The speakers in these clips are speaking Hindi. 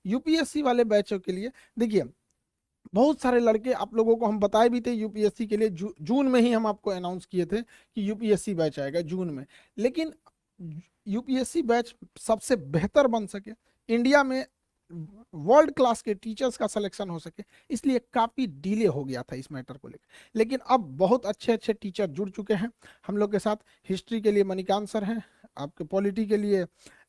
यूपीएससी वाले बैचों के लिए देखिए, बहुत सारे लड़के आप लोगों को हम बताए भी थे यूपीएससी के लिए, जून में ही हम आपको अनाउंस किए थे कि यूपीएससी बैच आएगा जून में। लेकिन यूपीएससी बैच सबसे बेहतर बन सके, इंडिया में वर्ल्ड क्लास के टीचर्स का सिलेक्शन हो सके, इसलिए काफी डिले हो गया था इस मैटर को लेकर। लेकिन अब बहुत अच्छे अच्छे टीचर जुड़ चुके हैं हम लोग के साथ। हिस्ट्री के लिए मणिकांत सर हैं, आपके पॉलिटी के लिए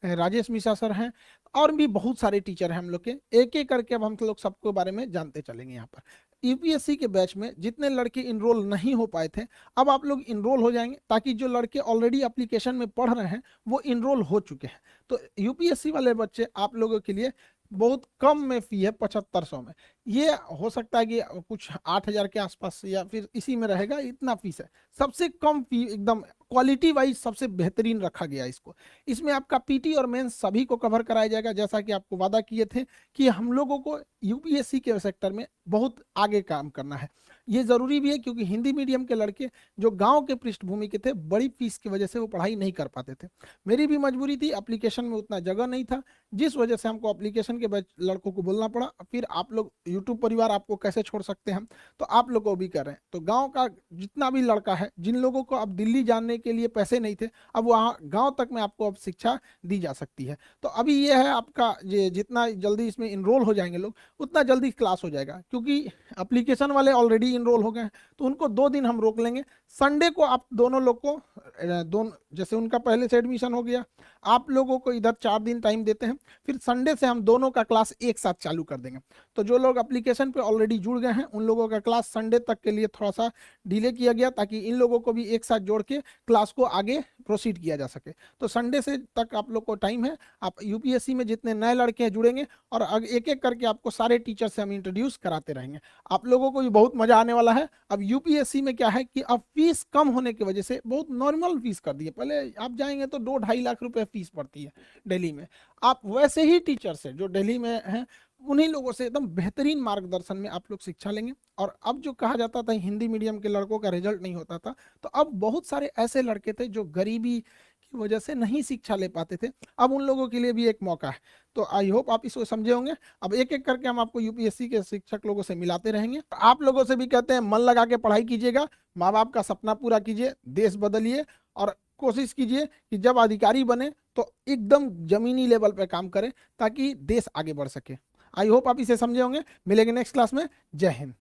राजेश मिश्रा सर हैं, और भी बहुत सारे टीचर हैं हम लोग के। एक एक करके अब हम लोग सबके बारे में जानते चलेंगे यहाँ पर। यूपीएससी के बैच में जितने लड़के इनरोल नहीं हो पाए थे, अब आप लोग इनरोल हो जाएंगे, ताकि जो लड़के ऑलरेडी एप्लीकेशन में पढ़ रहे हैं वो इनरोल हो चुके हैं। तो यूपीएससी वाले बच्चे आप लोगों के लिए बहुत कम में फी है, 7500 में। ये हो सकता है कि कुछ 8000 के आसपास या फिर इसी में रहेगा, इतना फीस है। सबसे कम फी, एकदम क्वालिटी वाइज सबसे बेहतरीन रखा गया इसको। इसमें आपका पीटी और मेंस सभी को कवर कराया जाएगा, जैसा कि आपको वादा किए थे कि हम लोगों को यूपीएससी के सेक्टर में बहुत आगे काम करना है। ये जरूरी भी है, क्योंकि हिंदी मीडियम के लड़के जो गांव के पृष्ठभूमि के थे, बड़ी फीस की वजह से वो पढ़ाई नहीं कर पाते थे। मेरी भी मजबूरी थी, एप्लीकेशन में उतना जगह नहीं था, जिस वजह से हमको एप्लीकेशन के लड़कों को बोलना पड़ा। फिर आप लोग यूट्यूब परिवार आपको कैसे छोड़ सकते हैं हम, तो आप लोग को भी कर रहे हैं। तो गांव का जितना भी लड़का है, जिन लोगों को अब दिल्ली जाने के लिए पैसे नहीं थे, अब वहाँ गांव तक में आपको अब शिक्षा दी जा सकती है। तो अभी ये है आपका, ये जितना जल्दी इसमें इनरोल हो जाएंगे लोग, उतना जल्दी क्लास हो जाएगा। क्योंकि एप्लीकेशन वाले ऑलरेडी इनरोल हो गए हैं, तो उनको 2 दिन हम रोक लेंगे। संडे को आप दोनों लोग को दोनों, जैसे उनका पहले से एडमिशन हो गया, आप लोगों को इधर 4 दिन टाइम देते हैं। फिर संडे से हम दोनों का क्लास एक साथ चालू कर देंगे। तो जो लोग एप्लीकेशन पे ऑलरेडी जुड़ गए हैं, उन लोगों का क्लास संडे तक के लिए थोड़ा सा डिले किया गया, ताकि इन लोगों को भी एक साथ जोड़ के क्लास को आगे प्रोसीड किया जा सके। तो संडे से तक आप लोग को टाइम है। आप यूपीएससी में जितने नए लड़के हैं जुड़ेंगे, और एक एक करके आपको सारे टीचर से हम इंट्रोड्यूस कराते रहेंगे। आप लोगों को भी बहुत मजा आने वाला है। अब यूपीएससी में क्या है कि अब फीस कम होने की वजह से बहुत नॉर्मल फीस कर दी है। पहले आप जाएंगे तो 2-2.5 लाख रुपए फीस पड़ती है दिल्ली में। आप वैसे ही टीचर से जो दिल्ली में हैं, उन्हीं लोगों से एकदम बेहतरीन मार्गदर्शन में आप लोग शिक्षा लेंगे। और अब जो कहा जाता था हिंदी मीडियम के लड़कों का रिजल्ट नहीं होता था, तो अब बहुत सारे ऐसे लड़के थे जो गरीबी की वजह से नहीं शिक्षा ले पाते थे, अब उन लोगों के लिए भी एक मौका है। तो आई होप आप इसको समझे होंगे। अब एक एक करके हम आपको यूपीएससी के शिक्षक लोगों से मिलाते रहेंगे। आप लोगों से भी कहते हैं, मन लगा के पढ़ाई कीजिएगा, माँ बाप का सपना पूरा कीजिए, देश बदलिए, और कोशिश कीजिए कि जब अधिकारी बने तो एकदम जमीनी लेवल पे काम करें, ताकि देश आगे बढ़ सके। आई होप आप इसे समझे होंगे। मिलेंगे नेक्स्ट क्लास में। जय हिंद।